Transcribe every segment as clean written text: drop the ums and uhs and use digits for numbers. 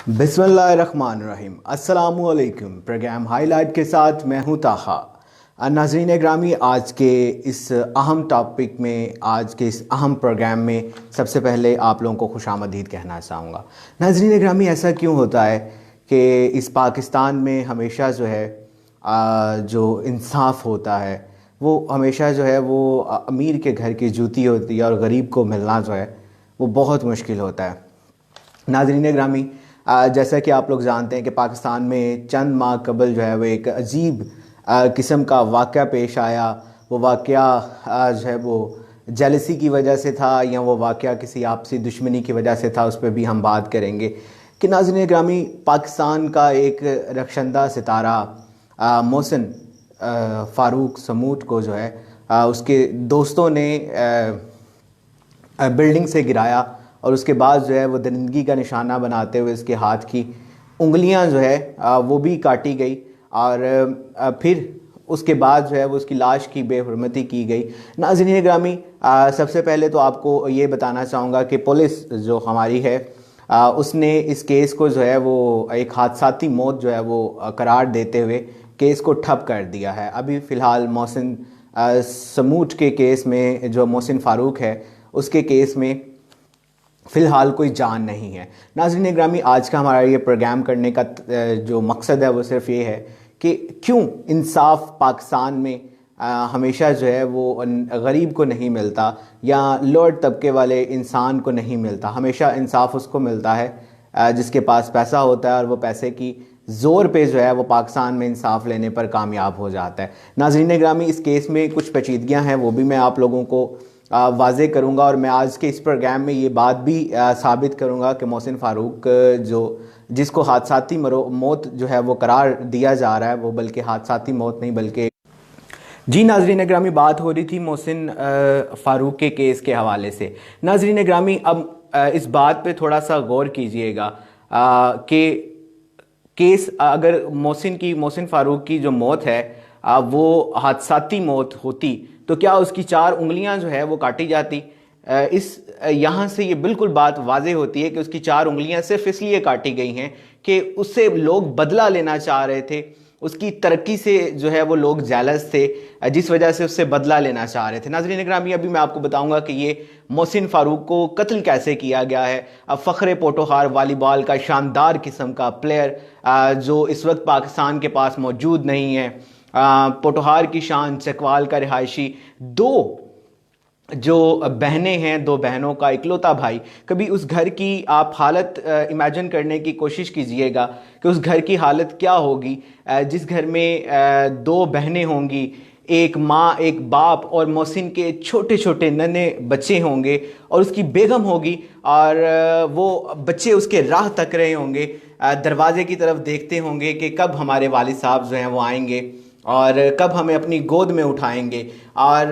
बिस्मिल्लाहिर्रहमानिर्रहीम। अस्सलामुअलैकुम। Programme highlight के साथ मैं हूँ ताहा। नाज़रीन ग्रामी, आज के इस अहम टॉपिक में, आज के इस अहम प्रोग्राम में सबसे पहले आप लोगों को खुशामदीद कहना चाहूँगा। नाज़रीन ग्रामी, ऐसा क्यों होता है कि इस पाकिस्तान में हमेशा जो है जो इंसाफ होता है वो हमेशा जो है वो अमीर के घर की जूती होती है और गरीब को मिलना जो है वो बहुत मुश्किल होता है। नाज़रीन ग्रामी, जैसा कि आप लोग जानते हैं कि पाकिस्तान में चंद माह कबल जो है वो एक अजीब किस्म का वाक़या पेश आया। वो वाक़या जो है वो जेलसी की वजह से था या वो वाक़या किसी आपसी दुश्मनी की वजह से था, उस पर भी हम बात करेंगे। कि नाज़रीन ग्रामी, पाकिस्तान का एक रक्षंदा सितारा मोहसिन फ़ारूक समूद को जो है उसके दोस्तों ने बिल्डिंग से गिराया और उसके बाद जो है वो दरिंदगी का निशाना बनाते हुए इसके हाथ की उंगलियां जो है वो भी काटी गई और फिर उसके बाद जो है वो उसकी लाश की बेहुरमती की गई। नाज़रीन ग्रामी, सबसे पहले तो आपको ये बताना चाहूँगा कि पुलिस जो हमारी है उसने इस केस को जो है वो एक हादसाती मौत जो है वो करार देते हुए केस को ठप कर दिया है। अभी फ़िलहाल मोहसिन समूद के केस में, जो मोहसिन फ़ारूक है उसके केस में फ़िलहाल कोई जान नहीं है। नाज़रीन ग्रामी, आज का हमारा ये प्रोग्राम करने का जो मकसद है वो सिर्फ़ ये है कि क्यों इंसाफ पाकिस्तान में हमेशा जो है वो गरीब को नहीं मिलता या लोअर तबके वाले इंसान को नहीं मिलता। हमेशा इंसाफ उसको मिलता है जिसके पास पैसा होता है और वो पैसे की ज़ोर पे जो है वो पाकिस्तान में इंसाफ लेने पर कामयाब हो जाता है। नाज़रीन ग्रामी, इस केस में कुछ पेचीदगियाँ हैं, वो भी मैं आप लोगों को वाज़े करूँगा और मैं आज के इस प्रोग्राम में ये बात भी साबित करूँगा कि मोहसिन फ़ारूक जिसको हादसाती मौत जो है वो करार दिया जा रहा है, वो बल्कि हादसाती मौत नहीं बल्कि जी। नाज़रीन ग्रामी, बात हो रही थी मोहसिन फ़ारूक के केस के हवाले से। नाज़रीन ग्रामी, अब इस बात पे थोड़ा सा गौर कीजिएगा कि केस अगर मोहसिन फ़ारूक की जो मौत है वो हादसाती मौत होती तो क्या उसकी 4 उंगलियां जो है वो काटी जाती। इस यहाँ से ये बिल्कुल बात वाज़े होती है कि उसकी 4 उंगलियां सिर्फ इसलिए काटी गई हैं कि उससे लोग बदला लेना चाह रहे थे। उसकी तरक्की से जो है वो लोग जेलस थे, जिस वजह से उससे बदला लेना चाह रहे थे। नाज़रीन ग्रामी, अभी मैं आपको बताऊंगा कि ये मोहसिन फ़ारूक को कत्ल कैसे किया गया है। अब फ़ख्र पोटोहार वॉलीबॉल का शानदार किस्म का प्लेयर जो इस वक्त पाकिस्तान के पास मौजूद नहीं है, पोटोहार की शान चकवाल का रिहायशी, दो जो बहनें हैं, 2 बहनों का इकलौता भाई। कभी उस घर की आप हालत इमेजिन करने की कोशिश कीजिएगा कि उस घर की हालत क्या होगी जिस घर में 2 बहनें होंगी, एक माँ एक बाप और मोहसिन के छोटे छोटे नन्हे बच्चे होंगे और उसकी बेगम होगी और वो बच्चे उसके राह तक रहे होंगे, दरवाजे की तरफ देखते होंगे कि कब हमारे वालिद साहब जो हैं वो आएंगे और कब हमें अपनी गोद में उठाएंगे। और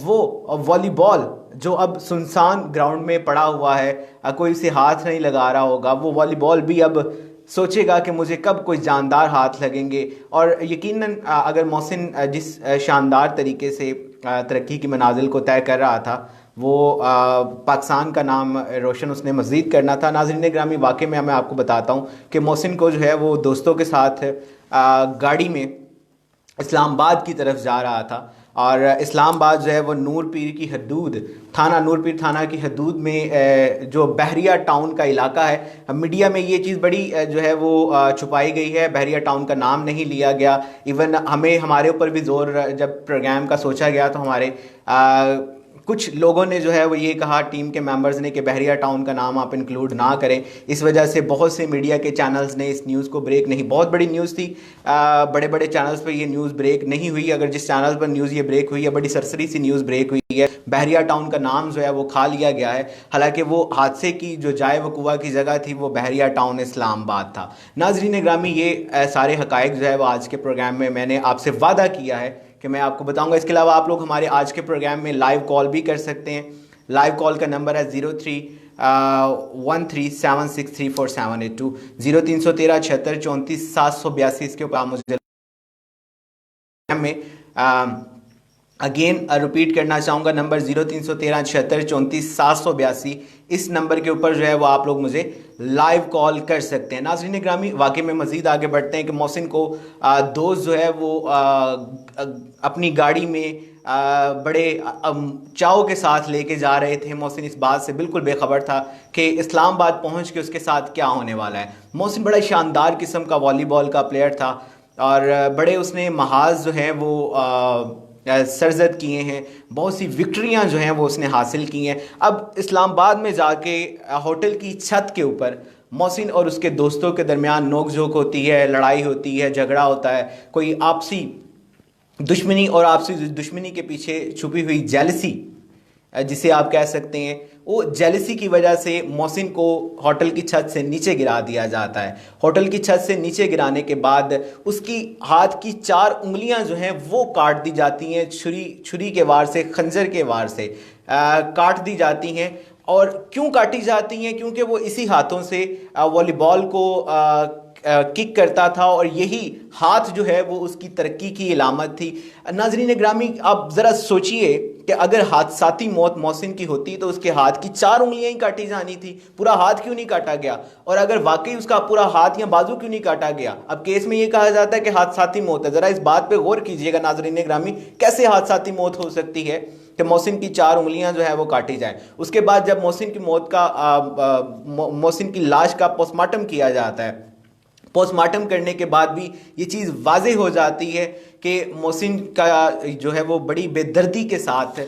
वो वॉलीबॉल जो अब सुनसान ग्राउंड में पड़ा हुआ है, कोई उसे हाथ नहीं लगा रहा होगा, वो वॉलीबॉल भी अब सोचेगा कि मुझे कब कोई जानदार हाथ लगेंगे। और यकीनन अगर मोहसिन जिस शानदार तरीके से तरक्की की मनाजिल को तय कर रहा था, वो पाकिस्तान का नाम रोशन उसने मज़ीद करना था। नाज़रीन ग्रामी, वाकई में मैं आपको बताता हूँ कि मोहसिन को जो है वो दोस्तों के साथ गाड़ी में इस्लामाबाद की तरफ जा रहा था और इस्लामाबाद जो है वो नूरपीर की हदूद थाना, नूरपीर थाना की हदूद में जो बहरिया टाउन का इलाका है। मीडिया में ये चीज़ बड़ी जो है वो छुपाई गई है, बहरिया टाउन का नाम नहीं लिया गया। इवन हमें हमारे ऊपर भी जोर जब प्रोग्राम का सोचा गया तो हमारे कुछ लोगों ने जो है वो ये कहा, टीम के मेंबर्स ने, कि बहरिया टाउन का नाम आप इंक्लूड ना करें। इस वजह से बहुत से मीडिया के चैनल्स ने इस न्यूज़ को ब्रेक नहीं, बहुत बड़ी न्यूज़ थी, बड़े बड़े चैनल्स पर ये न्यूज़ ब्रेक नहीं हुई। अगर जिस चैनल पर न्यूज़ ये ब्रेक हुई है, बड़ी सरसरी सी न्यूज़ ब्रेक हुई है। बहरिया टाउन का नाम जो है वो खा लिया गया है, हालांकि वो हादसे की जो जाए वकुआ की जगह थी वो बहरिया टाउन इस्लामाबाद था। नाज़रीन ग्रामी, ये सारे हकायक जो है वो आज के प्रोग्राम में मैंने आपसे वादा किया है कि मैं आपको बताऊंगा। इसके अलावा आप लोग हमारे आज के प्रोग्राम में लाइव कॉल भी कर सकते हैं। लाइव कॉल का नंबर है 0313763482, 0313763482। इसके ऊपर आप मुझे में अगेन रिपीट करना चाहूँगा, नंबर 0313763482। इस नंबर के ऊपर जो है वो आप लोग मुझे लाइव कॉल कर सकते हैं। नाज़रीन ग्रामी, वाकई में मज़ीद आगे बढ़ते हैं कि मोहसिन को दोस्त जो है वो अपनी गाड़ी में बड़े चाव के साथ लेके जा रहे थे। मोहसिन इस बात से बिल्कुल बेखबर था कि इस्लामाबाद पहुंच के उसके साथ क्या होने वाला है। मोहसिन बड़ा शानदार किस्म का वॉलीबॉल का प्लेयर था और बड़े उसने महाज जो है वो सरजद किए हैं, बहुत सी विक्ट्रियां जो हैं वो उसने हासिल की हैं। अब इस्लामाबाद में जाके होटल की छत के ऊपर मोहसिन और उसके दोस्तों के दरमियान नोक-झोंक होती है, लड़ाई होती है, झगड़ा होता है, कोई आपसी दुश्मनी और आपसी दुश्मनी के पीछे छुपी हुई जेलसी जिसे आप कह सकते हैं, वो जेलसी की वजह से मोहसिन को होटल की छत से नीचे गिरा दिया जाता है। होटल की छत से नीचे गिराने के बाद उसकी हाथ की 4 उंगलियां जो हैं वो काट दी जाती हैं, छुरी के वार से, खंजर के वार से काट दी जाती हैं। और क्यों काटी जाती हैं? क्योंकि वो इसी हाथों से वॉलीबॉल को किक करता था और यही हाथ जो है वो उसकी तरक्की की इलामत थी। नाज़रीन ग्रामी, आप ज़रा सोचिए कि अगर हादसाती मौत मोहसिन की होती तो उसके हाथ की 4 उंगलियां ही काटी जानी थी, पूरा हाथ क्यों नहीं काटा गया? और अगर वाकई उसका पूरा हाथ या बाजू क्यों नहीं काटा गया? अब केस में ये कहा जाता है कि हादसाती मौत है। ज़रा इस बात पे गौर कीजिएगा नाज़रीन ग्रामी, कैसे हादसाती मौत हो सकती है कि मोहसिन की 4 उंगलियां जो है वो काटी जाए। उसके बाद जब मोहसिन की मौत का मोहसिन की लाश का पोस्टमार्टम किया जाता है, पोस्टमार्टम करने के बाद भी ये चीज़ वाज़ेह हो जाती है कि मोहसिन का जो है वो बड़ी बेदर्दी के साथ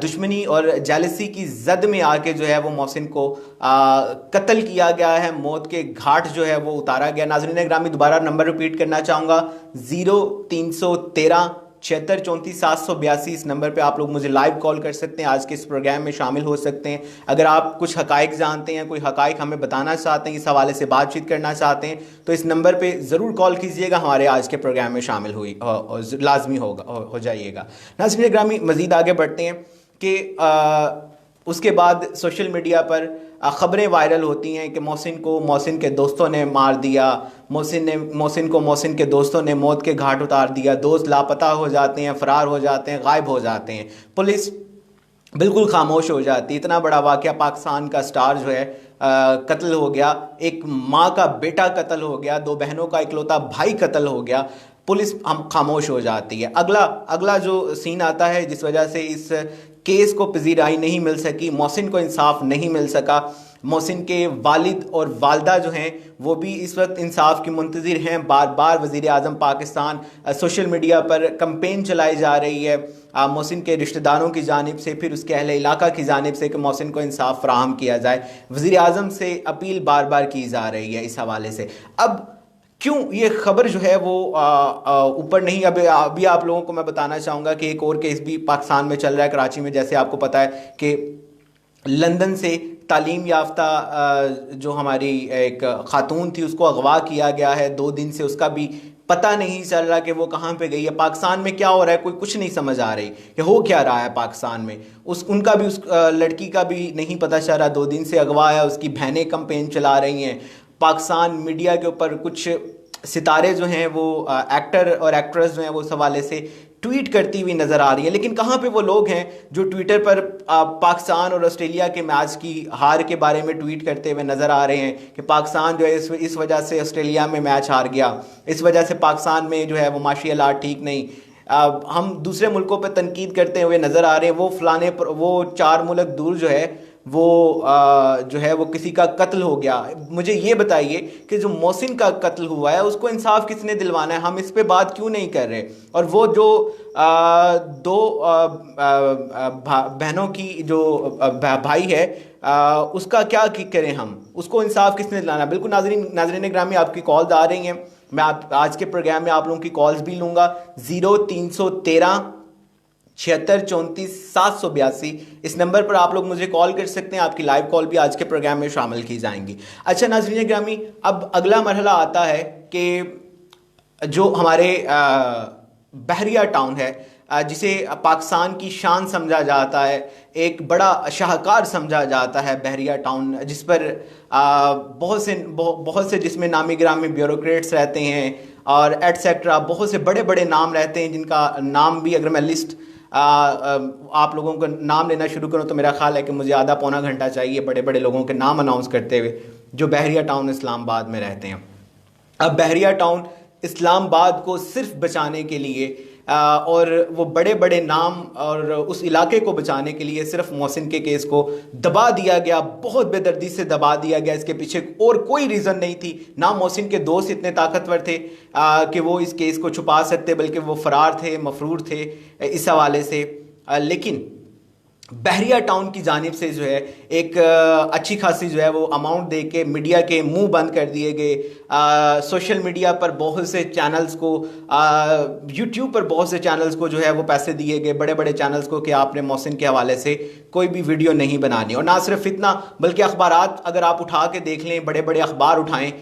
दुश्मनी और जेलसी की जद में आके जो है वो मोहसिन को कत्ल किया गया है, मौत के घाट जो है वो उतारा गया। नाज़रीन ग्रामी, दोबारा नंबर रिपीट करना चाहूँगा, 0313 7634 इस नंबर पे आप लोग मुझे लाइव कॉल कर सकते हैं, आज के इस प्रोग्राम में शामिल हो सकते हैं। अगर आप कुछ हकाइक जानते हैं, कोई हकाइक हमें बताना चाहते हैं, इस हवाले से बातचीत करना चाहते हैं, तो इस नंबर पे ज़रूर कॉल कीजिएगा, हमारे आज के प्रोग्राम में शामिल लाजमी हो जाइएगा। नाज़रीन ग्रामी, मज़ीद आगे बढ़ते हैं कि उसके बाद सोशल मीडिया पर ख़बरें वायरल होती हैं कि मोहसिन को मोहसिन के दोस्तों ने मार दिया, मोहसिन को मोहसिन के दोस्तों ने मौत के घाट उतार दिया, दोस्त लापता हो जाते हैं, फ़रार हो जाते हैं, गायब हो जाते हैं, पुलिस बिल्कुल खामोश हो जाती है। इतना बड़ा वाक़या, पाकिस्तान का स्टार जो है कत्ल हो गया, एक माँ का बेटा कत्ल हो गया, 2 बहनों का इकलौता भाई कत्ल हो गया, पुलिस हम खामोश हो जाती है। अगला जो सीन आता है जिस वजह से इस केस को पजीराई नहीं मिल सकी, मोहसिन को इंसाफ नहीं मिल सका। मोहसिन के वालिद और वालदा जो हैं वो भी इस वक्त इंसाफ की मुंतज़िर हैं। बार बार वज़ीर आज़म पाकिस्तान सोशल मीडिया पर कंपेन चलाई जा रही है मोहसिन के रिश्तेदारों की जानिब से, फिर उसके अहले इलाका की जानिब से कि मोहसिन को इंसाफ फराहम किया जाए। वज़ीर आज़म से अपील बार बार की जा रही है इस हवाले से। अब क्यों ये खबर जो है वो ऊपर नहीं, अभी आप लोगों को मैं बताना चाहूँगा कि एक और केस भी पाकिस्तान में चल रहा है, कराची में। जैसे आपको पता है कि लंदन से तालीम याफ्ता जो हमारी एक खातून थी उसको अगवा किया गया है, 2 दिन से उसका भी पता नहीं चल रहा कि वो कहाँ पे गई है। पाकिस्तान में क्या हो रहा है, कोई कुछ नहीं समझ आ रही कि हो क्या रहा है पाकिस्तान में। उनका भी, उस लड़की का भी नहीं पता चल रहा, 2 दिन से अगवा है, उसकी बहनें कंपेन चला रही हैं। पाकिस्तान मीडिया के ऊपर कुछ सितारे जो हैं वो एक्टर और एक्ट्रेस जो हैं वो इस हवाले से ट्वीट करती हुई नज़र आ रही है। लेकिन कहाँ पे वो लोग हैं जो ट्विटर पर पाकिस्तान और ऑस्ट्रेलिया के मैच की हार के बारे में ट्वीट करते हुए नज़र आ रहे हैं कि पाकिस्तान जो है इस वजह से ऑस्ट्रेलिया में मैच हार गया, इस वजह से पाकिस्तान में जो है वो माशी हालात ठीक नहीं। हम दूसरे मुल्कों पर तनकीद करते हुए नज़र आ रहे हैं, वो फलाने पर, वो 4 मुल्क दूर जो है वो जो है वो किसी का कत्ल हो गया। मुझे ये बताइए कि जो मोहसिन का कत्ल हुआ है उसको इंसाफ किसने दिलवाना है? हम इस पे बात क्यों नहीं कर रहे? और वो जो 2 बहनों की जो भाई है उसका क्या करें हम? उसको इंसाफ किसने दिलाना? बिल्कुल नाज़रीन ग्रामी, आपकी कॉल्स आ रही हैं, मैं आज के प्रोग्राम में आप लोगों की कॉल्स भी लूँगा। 0313 7634 782 इस नंबर पर आप लोग मुझे कॉल कर सकते हैं। आपकी लाइव कॉल भी आज के प्रोग्राम में शामिल की जाएंगी। अच्छा नाज़रीन ग्रामी, अब अगला मरहला आता है कि जो हमारे बहरिया टाउन है, जिसे पाकिस्तान की शान समझा जाता है, एक बड़ा शाहकार समझा जाता है बहरिया टाउन, जिस पर बहुत से जिसमें नामी ग्रामी ब्यूरोक्रेट्स रहते हैं और एटसेट्रा, बहुत से बड़े बड़े नाम रहते हैं जिनका नाम भी अगर मैं लिस्ट आप लोगों का नाम लेना शुरू करूँ तो मेरा ख्याल है कि मुझे आधा पौना घंटा चाहिए बड़े बड़े लोगों के नाम अनाउंस करते हुए जो बहरिया टाउन इस्लामाबाद में रहते हैं। अब बहरिया टाउन इस्लामाबाद को सिर्फ बचाने के लिए और वो बड़े बड़े नाम और उस इलाके को बचाने के लिए सिर्फ मोहसिन के केस को दबा दिया गया, बहुत बेदर्दी से दबा दिया गया। इसके पीछे और कोई रीज़न नहीं थी। ना मोहसिन के दोस्त इतने ताकतवर थे कि वो इस केस को छुपा सकते, बल्कि वो फरार थे, मफरूर थे इस हवाले से। लेकिन बहरिया टाउन की जानिब से जो है एक अच्छी खासी जो है वो अमाउंट दे के मीडिया के मुंह बंद कर दिए गए। सोशल मीडिया पर बहुत से चैनल्स को, यूट्यूब पर बहुत से चैनल्स को जो है वो पैसे दिए गए, बड़े बड़े चैनल्स को, कि आपने मोहसिन के हवाले से कोई भी वीडियो नहीं बनानी। और ना सिर्फ इतना, बल्कि अखबारात अगर आप उठा के देख लें, बड़े बड़े अखबार उठाएं,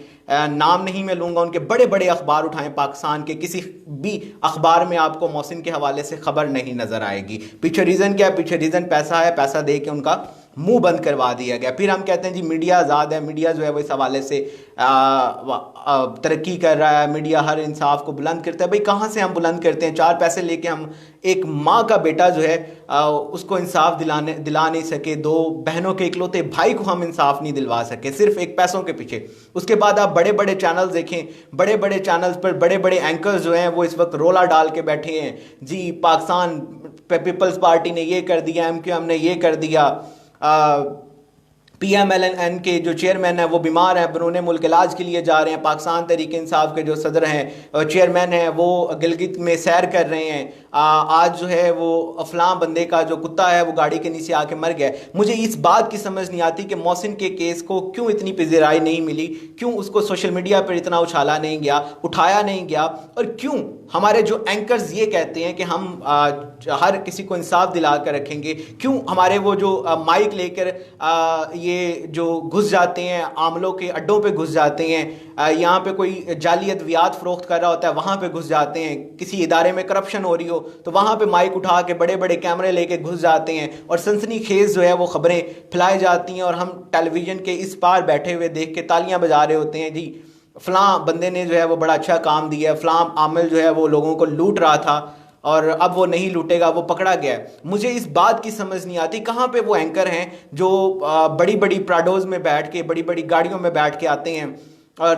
नाम नहीं मैं लूँगा उनके, बड़े बड़े अखबार उठाएं, पाकिस्तान के किसी भी अखबार में आपको मोहसिन के हवाले से खबर नहीं नज़र आएगी। पीछे रीज़न क्या है? पीछे रीज़न पैसा है। पैसा दे के उनका मुंह बंद करवा दिया गया। फिर हम कहते हैं जी मीडिया आज़ाद है, मीडिया जो है वो इस हवाले से तरक्की कर रहा है, मीडिया हर इंसाफ को बुलंद करता है। भाई कहाँ से हम बुलंद करते हैं? 4 पैसे लेके हम एक माँ का बेटा जो है उसको इंसाफ दिला नहीं सके, 2 बहनों के इकलौते भाई को हम इंसाफ नहीं दिलवा सके, सिर्फ एक पैसों के पीछे। उसके बाद आप बड़े बड़े चैनल देखें, बड़े बड़े चैनल्स पर बड़े बड़े एंकर्स जो हैं वो इस वक्त रोला डाल के बैठे हैं जी, पाकिस्तान पीपल्स पार्टी ने ये कर दिया, MQM ने ये कर दिया, PMLN के जो चेयरमैन है वो बीमार है, बरूने मुल्क इलाज के लिए जा रहे हैं, पाकिस्तान तहरीक इंसाफ के जो सदर हैं, चेयरमैन है, वो गिलगित में सैर कर रहे हैं। आज जो है वो अफलाम बंदे का जो कुत्ता है वो गाड़ी के नीचे आके मर गया। मुझे इस बात की समझ नहीं आती कि मोहसिन के केस को क्यों इतनी पज़ीराई नहीं मिली, क्यों उसको सोशल मीडिया पर इतना उछाला नहीं गया, उठाया नहीं गया, और क्यों हमारे जो एंकर्स ये कहते हैं कि हम हर किसी को इंसाफ दिला कर रखेंगे, क्यों हमारे वो जो माइक लेकर ये जो घुस जाते हैं, आमलों के अड्डों पे घुस जाते हैं, यहाँ पे कोई जाली अद्वियात फ़रोख्त कर रहा होता है वहाँ पे घुस जाते हैं, किसी इदारे में करप्शन हो रही हो तो वहाँ पे माइक उठा के बड़े बड़े कैमरे लेके घुस जाते हैं और सनसनीखेज़ जो है वो ख़बरें फैलाई जाती हैं, और हम टेलीविज़न के इस पार बैठे हुए देख के तालियां बजा रहे होते हैं जी, फ़लाँ बंदे ने जो है वो बड़ा अच्छा काम दिया, फ़लाँ आमिल जो है वो लोगों को लूट रहा था और अब वो नहीं लूटेगा, वो पकड़ा गया। मुझे इस बात की समझ नहीं आती कहाँ पे वो एंकर हैं जो बड़ी बड़ी प्राडोज़ में बैठ के, बड़ी बड़ी गाड़ियों में बैठ के आते हैं और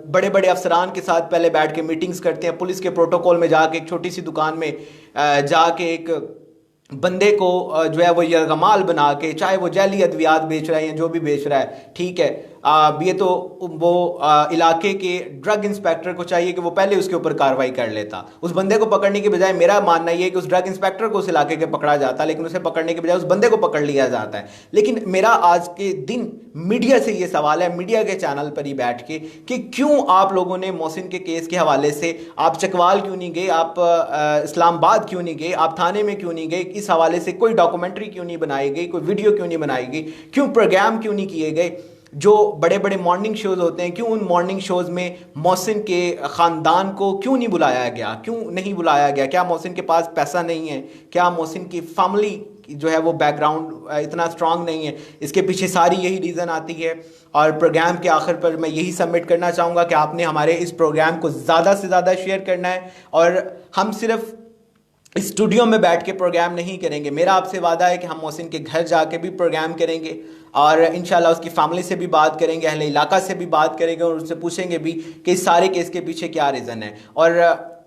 बड़े बड़े अफसरान के साथ पहले बैठ के मीटिंग्स करते हैं, पुलिस के प्रोटोकॉल में जाके एक छोटी सी दुकान में जाके एक बंदे को जो है वो यरगमाल बना के, चाहे वो जैली अद्वियात बेच रहा है या जो भी बेच रहा है, ठीक है, ये तो वो इलाके के ड्रग इंस्पेक्टर को चाहिए कि वो पहले उसके ऊपर कार्रवाई कर लेता। उस बंदे को पकड़ने के बजाय मेरा मानना ये है कि उस ड्रग इंस्पेक्टर को उस इलाके के पकड़ा जाता, लेकिन उसे पकड़ने के बजाय उस बंदे को पकड़ लिया जाता है। लेकिन मेरा आज के दिन मीडिया से ये सवाल है, मीडिया के चैनल पर ही बैठ के, कि क्यों आप लोगों ने मोहसिन के केस के हवाले से आप चकवाल क्यों नहीं गए, आप इस्लामाबाद क्यों नहीं गए, आप थाने में क्यों नहीं गए, इस हवाले से कोई डॉक्यूमेंट्री क्यों नहीं बनाई गई, कोई वीडियो क्यों नहीं बनाई गई, क्यों प्रोग्राम क्यों नहीं किए गए? जो बड़े बड़े मॉर्निंग शोज़ होते हैं, क्यों उन मॉर्निंग शोज़ में मोहसिन के ख़ानदान को क्यों नहीं बुलाया गया, क्यों नहीं बुलाया गया? क्या मोहसिन के पास पैसा नहीं है? क्या मोहसिन की फैमिली जो है वो बैकग्राउंड इतना स्ट्रांग नहीं है? इसके पीछे सारी यही रीज़न आती है। और प्रोग्राम के आखिर पर मैं यही सबमिट करना चाहूँगा कि आपने हमारे इस प्रोग्राम को ज़्यादा से ज़्यादा शेयर करना है, और हम सिर्फ स्टूडियो में बैठ के प्रोग्राम नहीं करेंगे। मेरा आपसे वादा है कि हम मोहसिन के घर जाके भी प्रोग्राम करेंगे और इंशाल्लाह उसकी फैमिली से भी बात करेंगे, अहले इलाका से भी बात करेंगे और उससे पूछेंगे भी कि इस सारे केस के पीछे क्या रीज़न है। और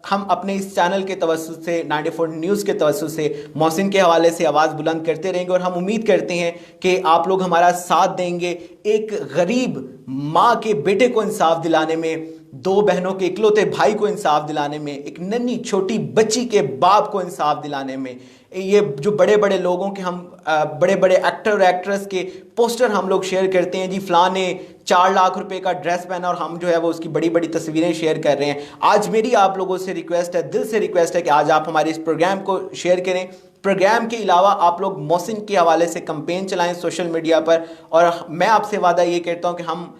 हम अपने इस चैनल के तवस्सुस से, 94 न्यूज़ के तवस्सुस से मोहसिन के हवाले से आवाज़ बुलंद करते रहेंगे, और हम उम्मीद करते हैं कि आप लोग हमारा साथ देंगे एक गरीब माँ के बेटे को इंसाफ दिलाने में, 2 बहनों के इकलौते भाई को इंसाफ दिलाने में, एक नन्ही छोटी बच्ची के बाप को इंसाफ दिलाने में। ये जो बड़े बड़े लोगों के हम बड़े बड़े एक्टर और एक्ट्रेस के पोस्टर हम लोग शेयर करते हैं जी, फ़लाँ ने 4 लाख रुपए का ड्रेस पहना, और हम जो है वो उसकी बड़ी बड़ी तस्वीरें शेयर कर रहे हैं। आज मेरी आप लोगों से रिक्वेस्ट है, दिल से रिक्वेस्ट है कि आज आप हमारे इस प्रोग्राम को शेयर करें। प्रोग्राम के अलावा आप लोग मोहसिन के हवाले से कैंपेन चलाएं सोशल मीडिया पर, और मैं आपसे वादा ये करता हूँ कि हम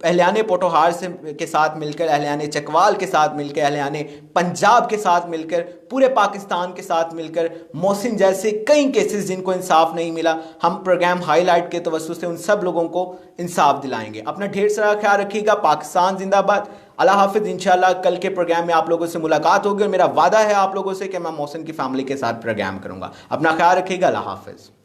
अहलियाने पोटोहार से के साथ मिलकर, अहलियाने चकवाल के साथ मिलकर, अहलियाने पंजाब के साथ मिलकर, पूरे पाकिस्तान के साथ मिलकर मोहसिन जैसे कई केसेस जिनको इंसाफ नहीं मिला, हम प्रोग्राम हाईलाइट के तवज्जुह से उन सब लोगों को इंसाफ दिलाएंगे। अपना ढेर सारा ख्याल रखिएगा। पाकिस्तान जिंदाबाद। अल्लाह हाफिज़। इंशाल्लाह कल के प्रोग्राम में आप लोगों से मुलाकात होगी और मेरा वादा है आप लोगों से कि मैं मोहसिन की फैमिली के साथ प्रोग्राम करूँगा। अपना ख्याल रखिएगा। अल्लाह हाफिज़।